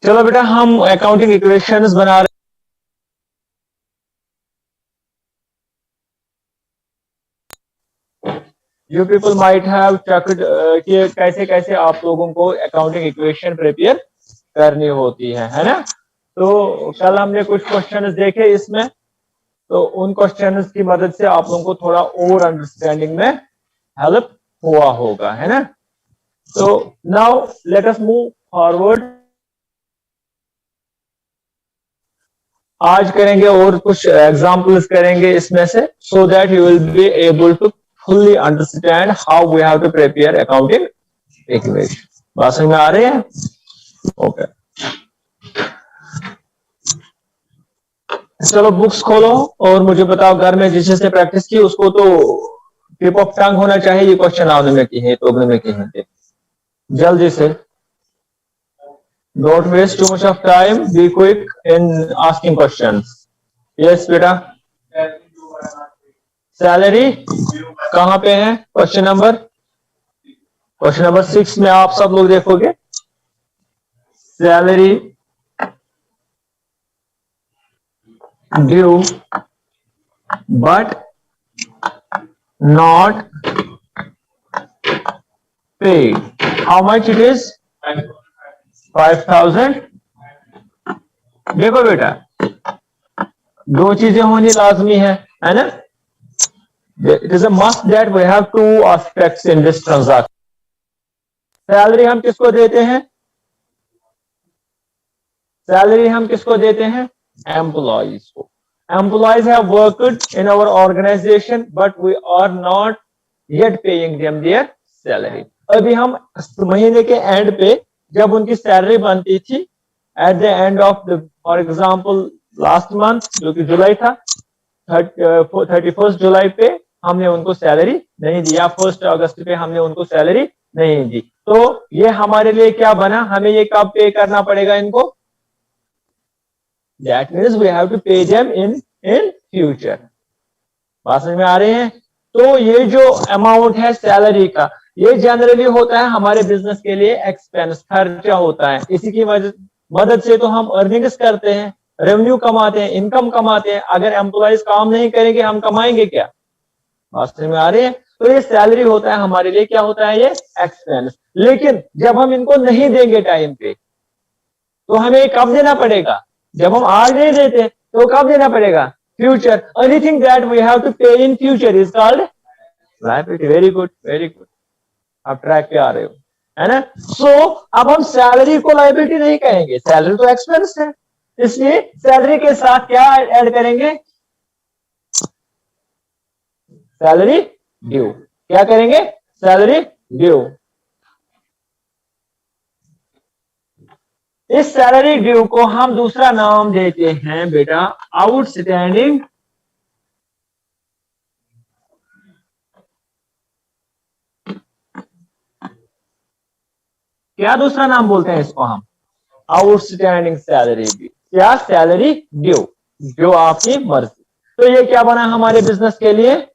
चलो बेटा हम अकाउंटिंग इक्वेशंस बना रहे you people might have checked कि कैसे कैसे आप लोगों को अकाउंटिंग इक्वेशन प्रिपेयर करनी होती है ना। तो कल हमने कुछ क्वेश्चंस देखे इसमें, तो उन क्वेश्चंस की मदद से आप लोगों को थोड़ा और अंडरस्टैंडिंग में हेल्प हुआ होगा, है ना। तो now let us move forward. आज करेंगे और कुछ एग्जांपल्स करेंगे इसमें से, so that you will be able to fully understand how we have to prepare accounting equation। बात समझ में आ रही है? ओके चलो बुक्स खोलो और मुझे बताओ घर में जिस से प्रैक्टिस की उसको तो टिप ऑफ टंग होना चाहिए ये क्वेश्चन आने में की है, तो में की है। जल्दी से, don't waste too much of time, be quick in asking questions. Yes बेटा, सैलरी कहां पे है? क्वेश्चन नंबर 6 में आप सब लोग देखोगे salary due but not paid, how much it is? 5000। देखो बेटा दो चीजें होनी लाजमी है ना। It is a must that we have two aspects in this transaction। Salary हम किसको देते हैं? सैलरी हम किसको देते हैं? एम्प्लॉइज को। Employees have worked in our organisation but we are not yet paying them their salary. अभी हम महीने के एंड पे जब उनकी सैलरी बनती थी at the end of the, for example last month जो कि जुलाई था, 31 जुलाई पे हमने उनको सैलरी नहीं दी, या 1 अगस्त पे हमने उनको सैलरी नहीं दी। तो ये हमारे लिए क्या बना? हमें ये कब पे करना पड़ेगा इनको? That means we have to pay them in future. बात समझ में आ रही है? तो ये जो अमाउंट है सैलरी का, ये जनरली होता है हमारे बिजनेस के लिए एक्सपेंस, खर्चा होता है। इसी की मदद से तो हम अर्निंग्स करते हैं, रेवेन्यू कमाते हैं, इनकम कमाते हैं। अगर एम्प्लॉइज काम नहीं करेंगे हम कमाएंगे क्या? बात में आ रही है? तो ये सैलरी होता है हमारे लिए, क्या होता है? ये एक्सपेंस। लेकिन जब हम इनको नहीं देंगे टाइम पे तो हमें कब देना पड़ेगा? जब हम आज नहीं देते तो कब देना पड़ेगा? Future. Anything that we have to pay in future is called liability. Very good, very good, आप ट्रैक पे आ रहे हो, है ना। सो अब हम सैलरी को लायबिलिटी नहीं कहेंगे, सैलरी तो एक्सपेंस है, इसलिए सैलरी के साथ क्या ऐड करेंगे? Salary due. क्या करेंगे? Salary due. इस सैलरी ड्यू को हम दूसरा नाम देते हैं बेटा आउटस्टैंडिंग क्या दूसरा नाम बोलते हैं इसको हम? Outstanding salary due. क्या? सैलरी ड्यू, जो आपकी मर्जी। तो ये क्या बना हमारे बिजनेस के लिए?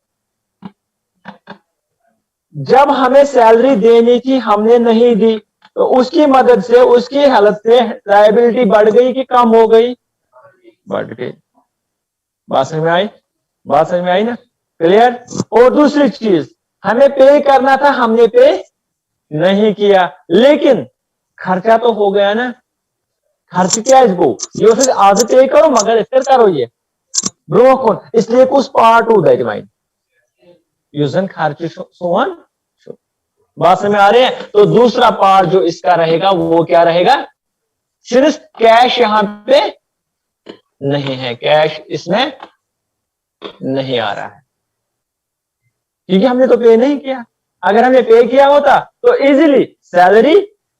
जब हमें सैलरी देनी थी हमने नहीं दी, तो उसकी मदद से, उसकी हेल्प से लायबिलिटी बढ़ गई कि कम हो गई? बढ़ गई। बात समझ में आई? बात समझ में आई ना? क्लियर? और दूसरी चीज, हमें पे करना था, हमने पे नहीं किया, लेकिन खर्चा तो हो गया ना। खर्च क्या इसको? ये फिर आज पे करो मगर फिर करो ये ब्रोकन, इसलिए कुछ पार्ट हो दैट माइंड यूजन खर्च सोवन। बात समझ में आ रही है? तो दूसरा पार्ट जो इसका रहेगा वो क्या रहेगा? सिर्फ कैश यहां पे नहीं है, कैश इसमें नहीं आ रहा है क्योंकि हमने तो पे नहीं किया। अगर हमने पे किया होता तो इजीली सैलरी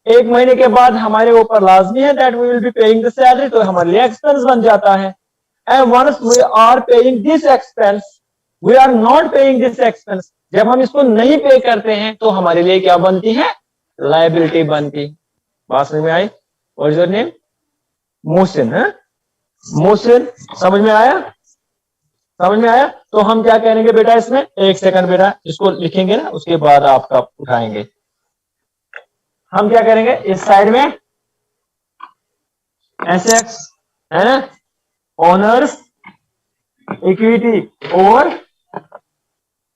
एक महीने के बाद हमारे ऊपर लाजमी है that we will be paying the salary, तो हमारे लिए एक्सपेंस बन जाता है। And once we are paying this expense, we are not paying this expense, जब हम इसको नहीं पे करते हैं तो हमारे लिए क्या बनती है? लायबिलिटी बनती। बात समझ में आई? What is your name? Mohsin है? मोहसिन, समझ में आया? समझ में आया? तो हम क्या करेंगे बेटा इसमें? एक सेकंड बेटा, इसको लिखेंगे ना उसके बाद आपका उठाएंगे। हम क्या करेंगे इस साइड में? एसेट्स है ना, ओनर्स इक्विटी और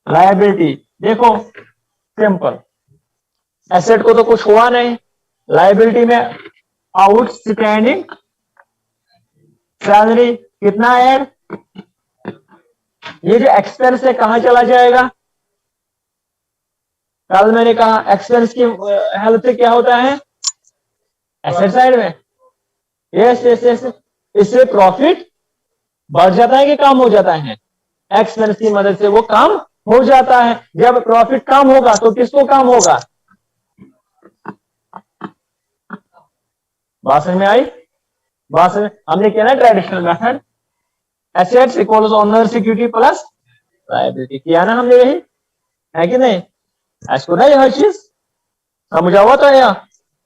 लायबिलिटी। देखो सिंपल, एसेट को तो कुछ हुआ नहीं, लायबिलिटी में आउटस्टैंडिंग सैलरी कितना ऐड, ये जो एक्सपेंस है कहां चला जाएगा? कल मैंने कहा एक्सपेंस की हेल्प से क्या होता है एसेट साइड में। यस यस यस, इससे प्रॉफिट बढ़ जाता है कि कम हो जाता है? एक्सपेंस की मदद से वो कम हो जाता है। जब प्रॉफिट कम होगा तो किसको कम होगा? बात समझ में आई? बात समझ, हमने किया ना traditional method, assets equals owner security plus liability, किया ना हमने, यही है कि नहीं? ऐसा ना ये हर चीज समझा हुआ तो है।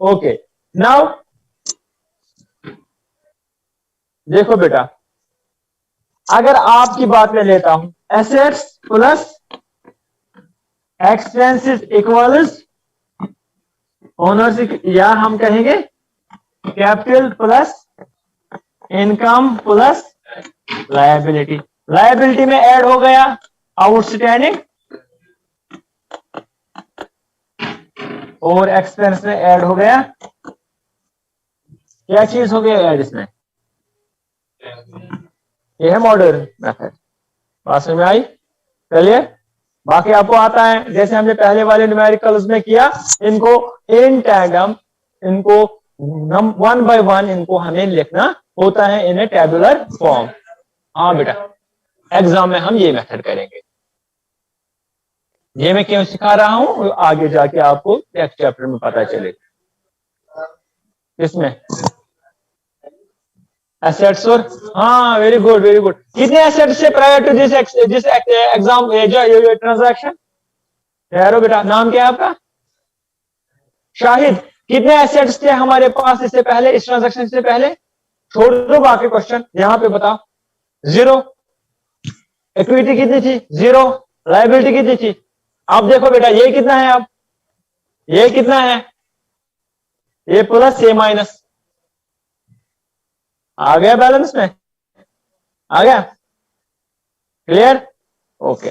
ओके, नाउ देखो बेटा, अगर आपकी बात में लेता हूं, assets plus expenses equals ownership, या हम कहेंगे capital plus income plus liability. Liability में ऐड हो गया आउटस्टैंडिंग और एक्सपेंस में ऐड हो गया, क्या चीज हो गया ऐड इसमें? ये है मॉडर्न मेथड। बात समझ में आई? चलिए, बाकी आपको आता है जैसे हमने पहले वाले न्यूमेरिकल्स में किया, इनको इन टैंडम, इनको वन बाय वन इनको हमें लिखना होता है इन ए टेबुलर फॉर्म। हाँ बेटा, एग्जाम में हम ये मेथड करेंगे। ये मैं क्यों सिखा रहा हूं आगे जाके आपको नेक्स्ट चैप्टर में पता चलेगा। इसमें एसेट्स और, हाँ वेरी गुड वेरी गुड। कितने एसेट्स से प्रायर टू दिस एग्जाम जो ट्रांजैक्शन? ठहरो बेटा, नाम क्या है आपका? शाहिद। कितने एसेट्स थे हमारे पास इससे पहले, इस ट्रांजैक्शन से पहले? छोड़ दो बाकी क्वेश्चन, यहां पे बताओ। जीरो। इक्विटी कितनी थी? जीरो। लायबिलिटी कितनी थी? अब देखो बेटा, ये कितना है? अब ये कितना है? ये प्लस ये माइनस, आ गया बैलेंस में? आ गया? क्लियर? Okay,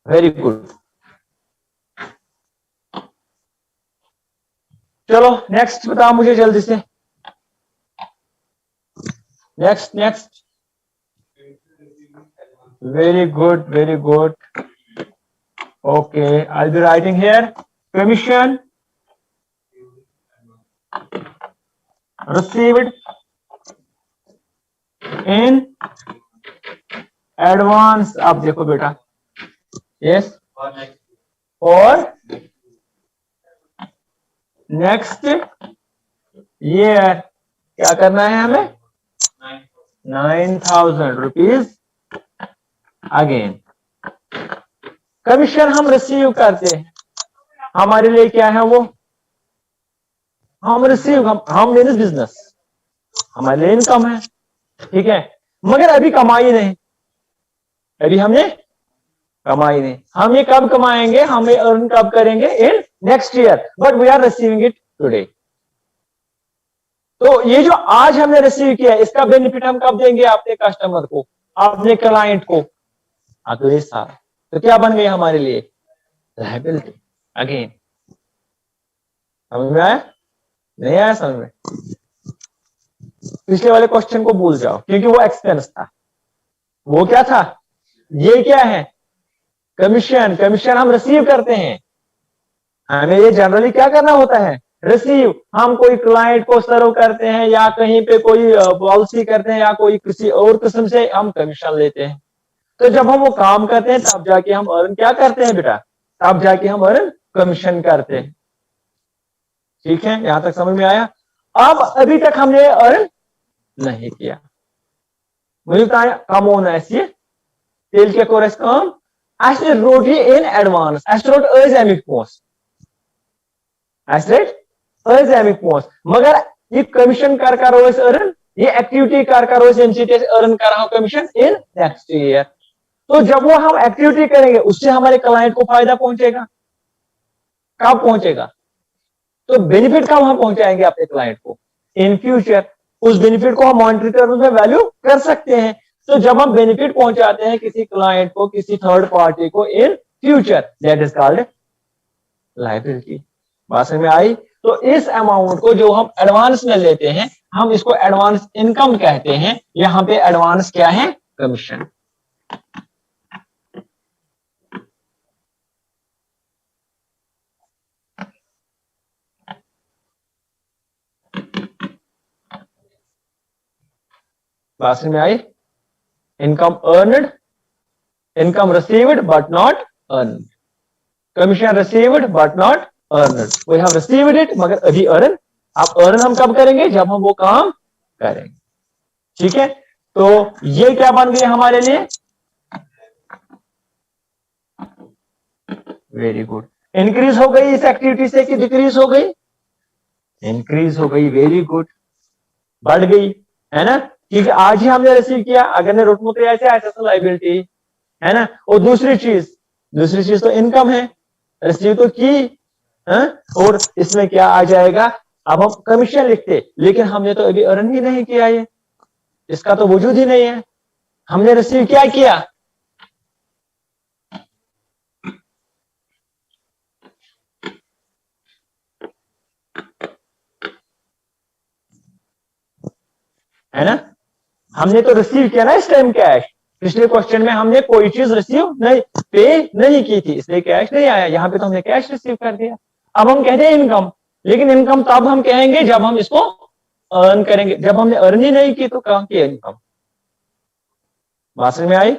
very good. चलो नेक्स्ट बताओ मुझे जल्दी से। Next next, very good very good. Okay, I be writing here commission received in advance. अब देखो बेटा, यस, और नेक्स्ट ईयर क्या करना है हमें? 9,000 रुपीज अगेन। कमीशन हम रिसीव करते हैं, हमारे लिए क्या है वो? हम रिसीव, हम मीन्स बिजनेस, हमारे लिए इनकम है, ठीक है। मगर अभी कमाई नहीं, अभी हमने कमाई नहीं। हम ये कब कमाएंगे, हम ये अर्न कब करेंगे? In next year, but we are receiving it today. तो ये जो आज हमने रिसीव किया, इसका बेनिफिट हम कब देंगे? अपने कस्टमर को, अपने क्लाइंट को अगले साल। तो क्या बन गई हमारे लिए? Liability again. समझ में आया? नहीं आया समझ में? पिछले वाले क्वेश्चन को भूल जाओ, क्योंकि वो एक्सपेंस था। वो क्या था? ये क्या है? कमीशन। कमीशन हम रिसीव करते हैं, हमें ये जनरली क्या करना होता है? रिसीव। हम कोई क्लाइंट को सर्व करते हैं या कहीं पे कोई पॉलिसी करते हैं या कोई किसी और किस्म से हम कमीशन लेते हैं। तो जब हम वो काम करते हैं तब जाके हम अर्न क्या करते हैं बेटा? तब जाके हम अर्न कमीशन करते हैं। ठीक है, यहां तक समझ में आया? अब अभी तक हमने अर्न नहीं किया, मुझे बताया कम होना है तेल के कोरस कम ऐसे रोटी इन एडवांस ऐसे रोट अमिक पोस्ट ऐसे अमिक पोस्ट। मगर ये कमीशन कर रोज अर्न, ये एक्टिविटी कर रोज अर्न कर रहा हूं कमीशन इन नेक्स्ट ईयर। तो जब वो हम एक्टिविटी करेंगे उससे हमारे क्लाइंट को फायदा पहुंचेगा। कब पहुंचेगा? तो बेनिफिट कब हम पहुंचाएंगे अपने क्लाइंट को? In future. उस बेनिफिट को हम मॉनेटरी टर्म्स में वैल्यू कर सकते हैं। तो जब हम बेनिफिट पहुंचाते हैं किसी क्लाइंट को, किसी थर्ड पार्टी को in future, that is called liability. बात समझ में आई? तो इस अमाउंट को जो हम एडवांस में लेते हैं, हम इसको एडवांस इनकम कहते हैं। यहां पे एडवांस क्या है? कमीशन। बात समझ में आई? Income earned, income received but not earn, commission received but not earned. We have received it मगर अभी अर्न, आप अर्न हम कब करेंगे? जब हम वो काम करेंगे। ठीक है, तो ये क्या बन गई हमारे लिए? Very good. इंक्रीज हो गई इस एक्टिविटी से कि डिक्रीज हो गई? इंक्रीज हो गई। वेरी गुड, बढ़ गई, है ना? क्योंकि आज ही हमने रिसीव किया, अगर ने रोटमोट ऐसे ऐसा तो लाइबिलिटी है ना। और दूसरी चीज तो इनकम है, रिसीव तो की है? और इसमें क्या आ जाएगा? अब हम कमीशन लिखते, लेकिन हमने तो अभी अर्न ही नहीं किया, ये इसका तो वजूद ही नहीं है। हमने रिसीव क्या किया? है ना, हमने तो रिसीव किया ना इस टाइम कैश। पिछले क्वेश्चन में हमने कोई चीज रिसीव नहीं, पे नहीं की थी, इसलिए कैश नहीं आया। यहां पे तो हमने कैश रिसीव कर दिया। अब हम कहते हैं इनकम, लेकिन इनकम तब हम कहेंगे जब हम इसको अर्न करेंगे। जब हमने अर्न ही नहीं की तो कहां की इनकम? बात समझ में आई?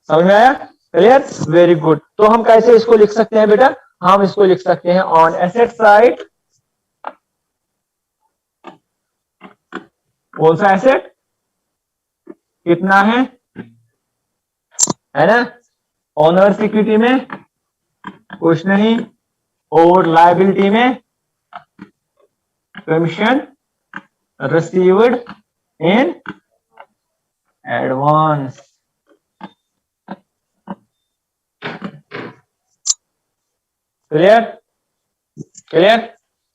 समझ में आया? क्लियर? Very good. तो हम कैसे इसको लिख सकते हैं बेटा? हम इसको लिख सकते हैं ऑन एसेट साइड। कौन सा एसेट कितना है ना? ओनर्स इक्विटी में कुछ नहीं, और लायबिलिटी में commission received in advance. Clear? Clear?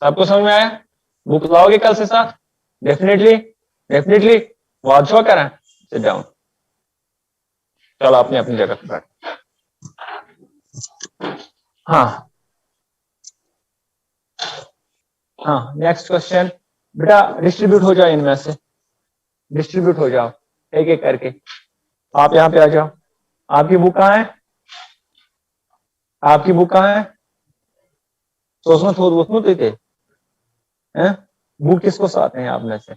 सबको समझ में आया? बुक लाओगे कल से साथ? डेफिनेटली वादशो करें। Sit down. चलो अपनी अपनी जगह पर बैठ। हाँ, नेक्स्ट क्वेश्चन बेटा, डिस्ट्रीब्यूट हो जाओ, इनमें से डिस्ट्रीब्यूट हो जाओ एक एक करके। आप यहां पे आ जाओ। आपकी बुक कहां है? आपकी बुक कहां है? सोचना थोड़ा बहुत देते हैं। बुक किसको साथ हैं आप में से?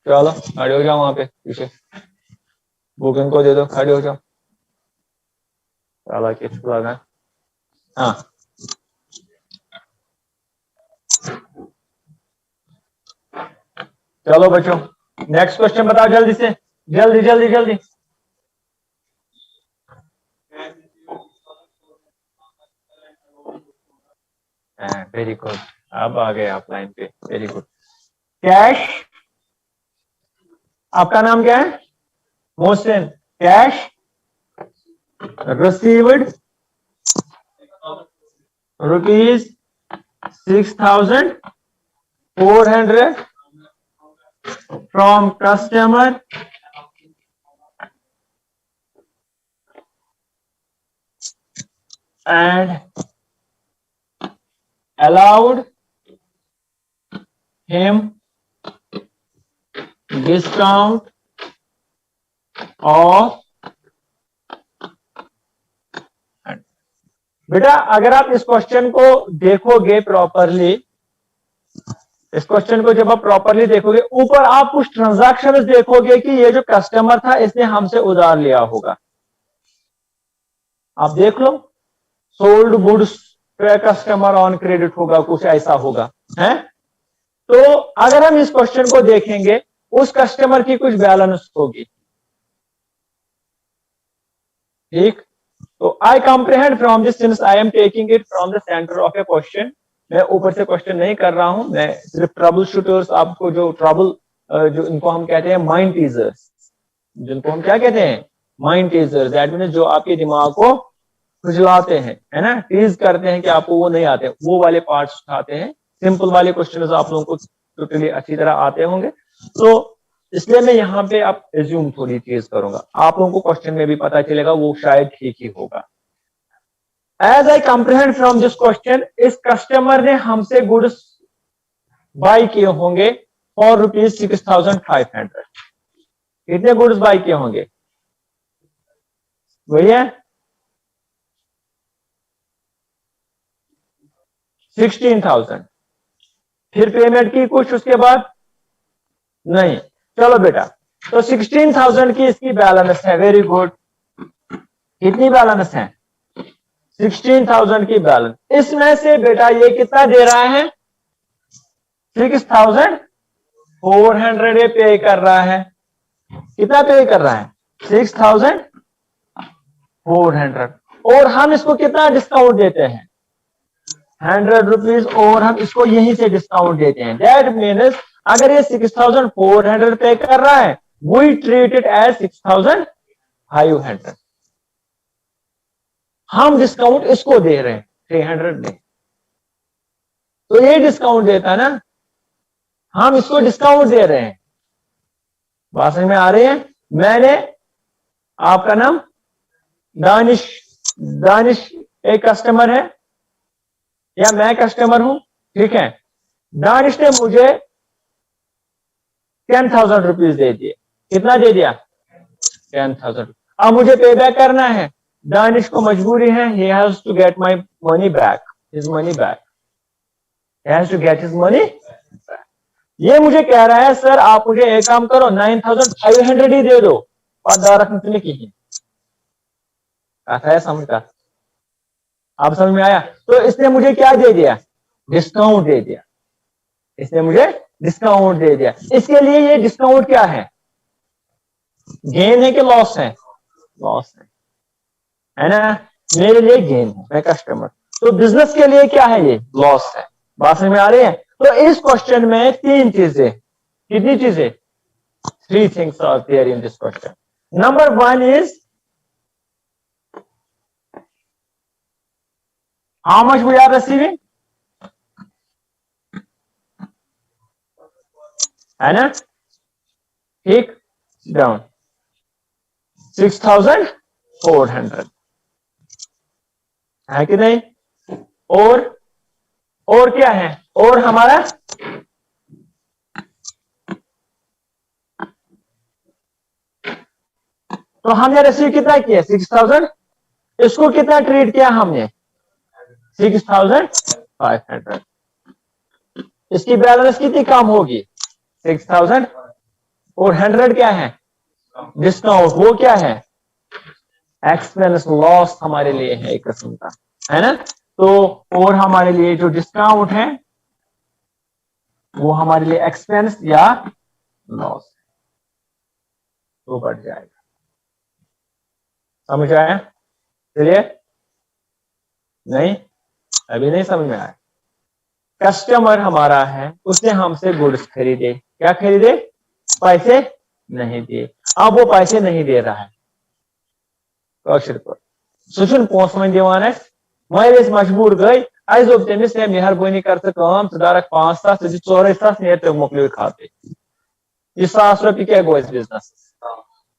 चलो खड़े हो जाओ वहां पे पीछे, बुक इनको दे दो, खड़े हो जाओ। चलो किसको लगा? हाँ, चलो बच्चों नेक्स्ट क्वेश्चन बताओ जल्दी से, जल्दी जल्दी जल्दी। वेरी गुड, अब आ गए आप लाइन पे। Very good. कैश, आपका नाम क्या है? Mohsin. Cash received ₹6,400 from customer and allowed him discount of। बेटा अगर आप इस क्वेश्चन को देखोगे प्रॉपरली, इस क्वेश्चन को जब आप प्रॉपरली देखोगे, ऊपर आप कुछ ट्रांजैक्शन देखोगे कि ये जो कस्टमर था इसने हमसे उधार लिया होगा। आप देख लो, sold goods customer on credit होगा, कुछ ऐसा होगा है। तो अगर हम इस क्वेश्चन को देखेंगे, उस कस्टमर की कुछ बैलेंस होगी। ठीक, तो I comprehend from this, since I am taking it from the centre of a question. मैं ऊपर से क्वेश्चन नहीं कर रहा हूं, मैं सिर्फ ट्रबल शूटर्स, आपको जो ट्रबल, जो इनको हम कहते हैं माइंड टीजर्स, जिनको हम क्या कहते हैं? Mind teasers. दैट मीन्स जो आपके दिमाग को खुजलाते हैं, है ना, टीज करते हैं कि आपको वो नहीं आते, वो वाले पार्ट्स उठाते हैं। सिंपल वाले क्वेश्चन आप लोगों को टोटली अच्छी तरह आते होंगे, तो इसलिए मैं यहाँ पे आप एज्यूम थोड़ी चीज करूंगा, आप लोगों को क्वेश्चन में भी पता चलेगा वो शायद ठीक ही होगा। As I comprehend from this question, इस कस्टमर ने हमसे गुड्स बाय किए होंगे फॉर ₹6,500। कितने गुड्स बाय किए होंगे? वही है 16,000। फिर पेमेंट की कुछ उसके बाद नहीं। चलो बेटा, तो 16,000 की इसकी बैलेंस है, वेरी गुड। कितनी बैलेंस है? 16,000 की बैलेंस। इसमें से बेटा ये कितना दे रहा है? 6,400 ये पे कर रहा है। कितना पे कर रहा है? 6,400। और हम इसको कितना डिस्काउंट देते हैं? 100 रुपीज, और हम इसको यहीं से डिस्काउंट देते हैं। दैट मीन्स अगर ये 6,400 पे कर रहा है, वी ट्रीट इट एज 6,500। हम डिस्काउंट इसको दे रहे हैं 300 नहीं, तो ये डिस्काउंट देता है ना, हम इसको डिस्काउंट दे रहे हैं। बात समझ में आ रही है? मैंने, आपका नाम दानिश, दानिश एक कस्टमर है या मैं कस्टमर हूं, ठीक है। दानिश ने मुझे 10,000 रुपीज दे दिए। कितना दे दिया? 10,000। अब मुझे पे बैक करना है। दानिश को मजबूरी है, he has to get my money back, his money back, he has to get his money back। ये मुझे कह रहा है सर आप मुझे एक काम करो 9,500 ही दे दो, और रखने की है समझ का, आप समझ में आया? तो इसने मुझे क्या दे दिया? डिस्काउंट दे दिया। इसने मुझे डिस्काउंट दे दिया। इसके लिए ये डिस्काउंट क्या है? गेन है कि लॉस है? लॉस है ना? मेरे लिए गेन है, मैं कस्टमर। तो बिजनेस के लिए क्या है? ये लॉस है। बात समझ में आ रही है? तो इस क्वेश्चन में 3 चीजें, कितनी चीजें? 3 things are there in this question. Number 1 is how much we are receiving, है ना? ठीक, डाउन 6,400 है कि नहीं? और क्या है? और हमारा तो हमने रिसीव कितना किया? 6,000। इसको कितना ट्रीट किया हमने? 6,500। इसकी बैलेंस कितनी कम होगी? 6,000। और 100 क्या है? डिस्काउंट। वो क्या है? एक्सपेंस, लॉस हमारे लिए है एक किस्म का, है ना? तो और हमारे लिए जो डिस्काउंट है वो हमारे लिए एक्सपेंस या लॉस है, तो बढ़ जाएगा। समझ आया? चलिए, नहीं अभी नहीं समझ में आया। कस्टमर हमारा है, उसने हमसे गुड्स खरीदे। क्या खरीदे? पैसे नहीं दिए। अब वो पैसे नहीं दे रहा है। सुन पोसवन दिवान मैं मजबूर गई अस दोप तमिस है मेहरबानी कर दारक 5,000 4,000 नेर तो मोकल खाते। ये 1,000 रुपये क्या गो बिजनेस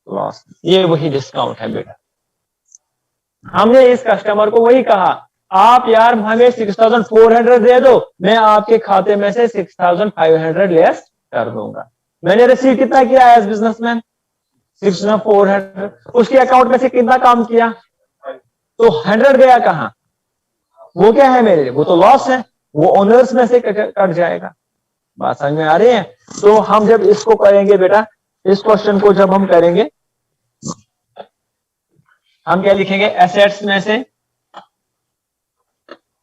लॉस। ये वही डिस्काउंट है बेटा। हमने इस कस्टमर को वही कहा, आप यार हमें 6,400 दे दो, मैं आपके खाते में से 6,500 लेस कर दूंगा। मैंने रिसीव कितना किया एज बिजनेसमैन? 6,400। उसके अकाउंट में से कितना काम किया? तो 100 गया कहां? वो क्या है मेरे लिए? वो तो लॉस है, वो ओनर्स में से कट जाएगा। बात समझ में आ रही है? तो हम जब इसको करेंगे बेटा, इस क्वेश्चन को जब हम करेंगे, हम क्या लिखेंगे? एसेट्स में से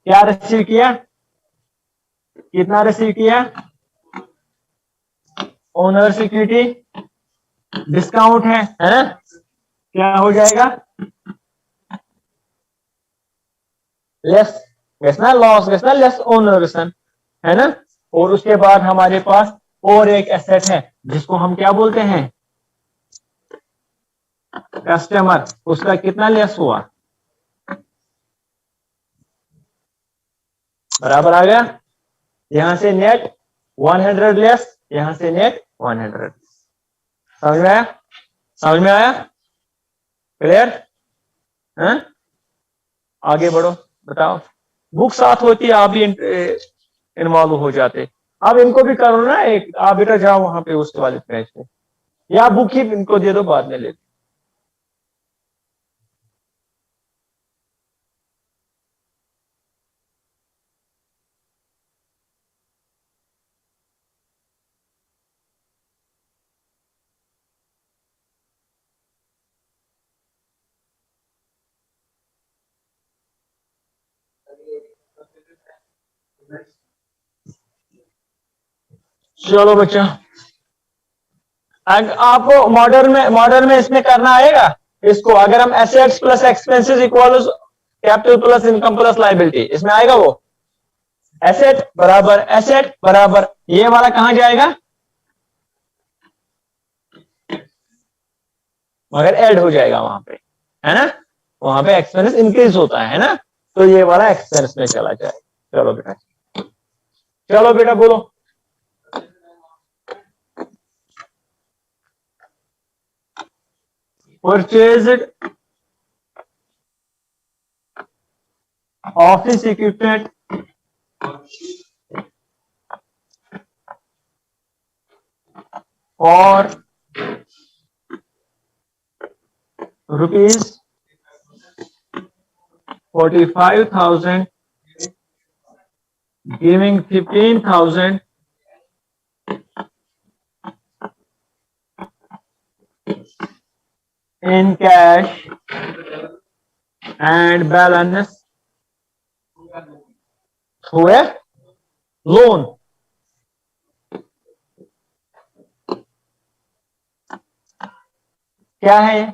क्या रिसीव किया? कितना रिसीव किया? ओनर्स इक्विटी, डिस्काउंट है ना? क्या हो जाएगा? लेस गैसना लॉस गैसना लेस ओनर्स है ना? और उसके बाद हमारे पास और एक एसेट है जिसको हम क्या बोलते हैं? कस्टमर। उसका कितना लेस हुआ? बराबर आ गया? यहां से नेट 100 लेस, यहां से नेट 100। समझ में आया? समझ में आया? क्लियर? आगे बढ़ो, बताओ। बुक साथ होती है, आप भी इन्वॉल्व हो जाते। अब इनको भी करो ना, एक आप बेटा जाओ वहां पे उसके वाले पेज पे, या बुक ही इनको दे दो, बाद में ले लो। चलो बच्चा, आपको मॉडर्न में इसमें करना आएगा इसको। अगर हम assets plus expenses equal capital plus income plus liability, इसमें आएगा वो एसेट बराबर ये वाला कहां जाएगा, मगर ऐड हो जाएगा वहां पे, है ना? वहां पे एक्सपेंस इंक्रीज होता है ना, तो ये वाला एक्सपेंस में चला जाएगा। चलो बेटा, चलो बेटा बोलो। परचेज्ड ऑफिस इक्विपमेंट और rupees 45,000 giving 15,000 in cash and balance through a loan। क्या है ये?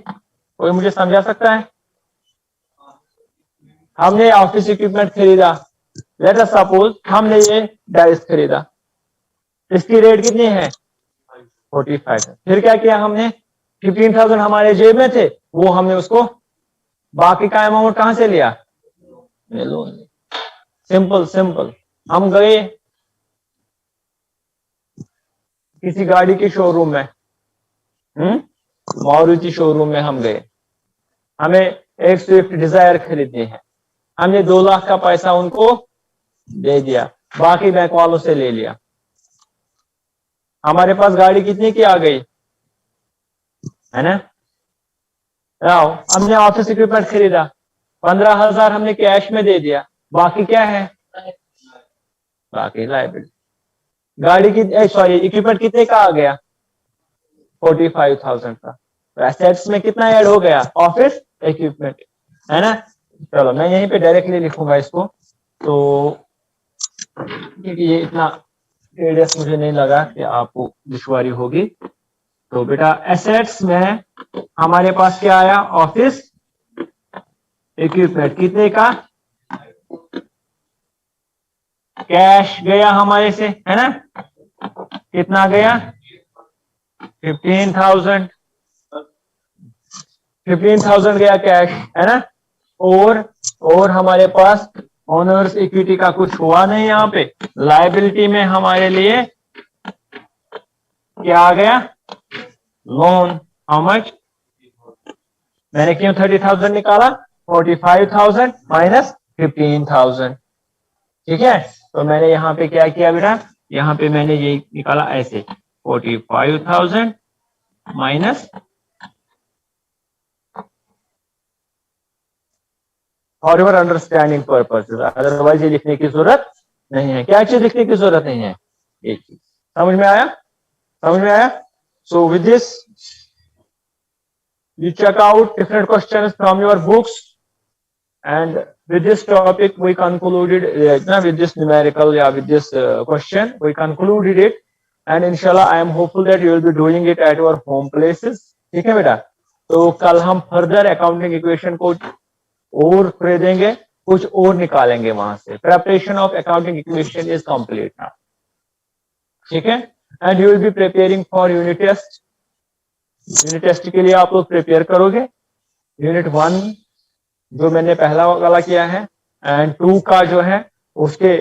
कोई मुझे समझा सकता है? हमने ऑफिस इक्विपमेंट खरीदा, लेट अस सपोज हमने ये डाइस खरीदा, इसकी रेट कितनी है 45। फिर क्या किया हमने, 15,000 हमारे जेब में थे, वो हमने उसको बाकी का अमाउंट कहां से लिया, लोन। Simple simple. हम गए किसी गाड़ी के शोरूम में, मारुति शोरूम में हम गए, हमें एक स्विफ्ट डिजायर खरीदनी है, हमने 2 लाख का पैसा उनको दे दिया, बाकी बैंक वालों से ले लिया। हमारे पास गाड़ी कितनी की आ गई, है ना? आओ, हमने ऑफिस इक्विपमेंट खरीदा, 15,000 हमने कैश में दे दिया, बाकी क्या है, बाकी लायबिलिटी। गाड़ी की सॉरी इक्विपमेंट कितने का आ गया 45,000 का। तो एसेट्स में कितना ऐड हो गया, ऑफिस इक्विपमेंट, है ना? चलो मैं यहीं पे डायरेक्टली लिखूंगा इसको, तो क्योंकि ये इतना टेडियस मुझे नहीं लगा कि आपको दुश्वारी होगी। तो बेटा एसेट्स में हमारे पास क्या आया, ऑफिस इक्विपमेंट कितने का, कैश गया हमारे से, है ना? कितना गया 15,000 गया कैश, है ना? और हमारे पास ओनर्स इक्विटी का कुछ हुआ नहीं यहाँ पे। लायबिलिटी में हमारे लिए क्या आ गया, लोन। हाउ मच, मैंने क्यों 30,000 निकाला, 45,000 माइनस 15,000, ठीक है? तो मैंने यहाँ पे क्या किया बेटा, यहाँ पे मैंने ये निकाला ऐसे 45,000 minus, for your understanding purposes, otherwise ये लिखने की जरूरत नहीं है। क्या चीज लिखने की जरूरत नहीं है, एक चीज। समझ में आया? समझ में आया? So with this you check out different questions from your books, and with this topic we concluded with this numerical, with this question we concluded it, and inshallah I am hopeful that you will be doing it at your home places। ठीक है बेटा? तो कल हम further accounting equation को और खरीदेंगे, कुछ और निकालेंगे वहां से। Preparation of accounting equation is complete now, ठीक है? And you will be preparing for unit test. Unit test के लिए आप लोग प्रिपेयर करोगे। यूनिट 1 जो मैंने पहला वाला किया है, एंड 2 का जो है उसके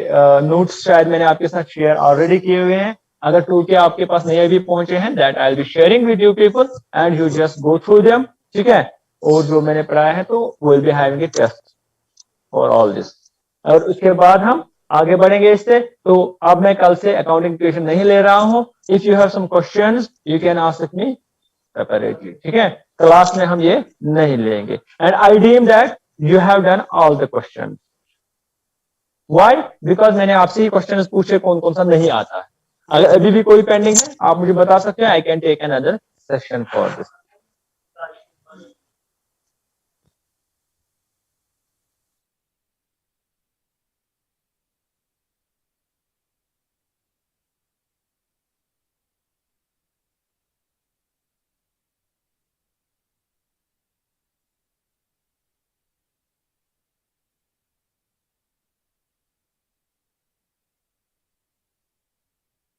नोट्स शायद मैंने आपके साथ शेयर ऑलरेडी किए हुए हैं। अगर टूल के आपके पास नए भी पहुंचे हैं, that I will be sharing with you people and you just go through them, ठीक है। और जो मैंने पढ़ाया है तो will be having a test for all this. और उसके बाद हम आगे बढ़ेंगे इससे। तो अब मैं कल से अकाउंटिंग ट्यूशन नहीं ले रहा हूं। If you have some questions you can ask me separately, ठीक है। क्लास में हम ये नहीं लेंगे। And I deem that you have done all the question. Why? Because मैंने आपसे ही क्वेश्चंस पूछे कौन कौन सा नहीं आता है। अगर अभी भी कोई पेंडिंग है आप मुझे बता सकते हैं, I can take another session for this.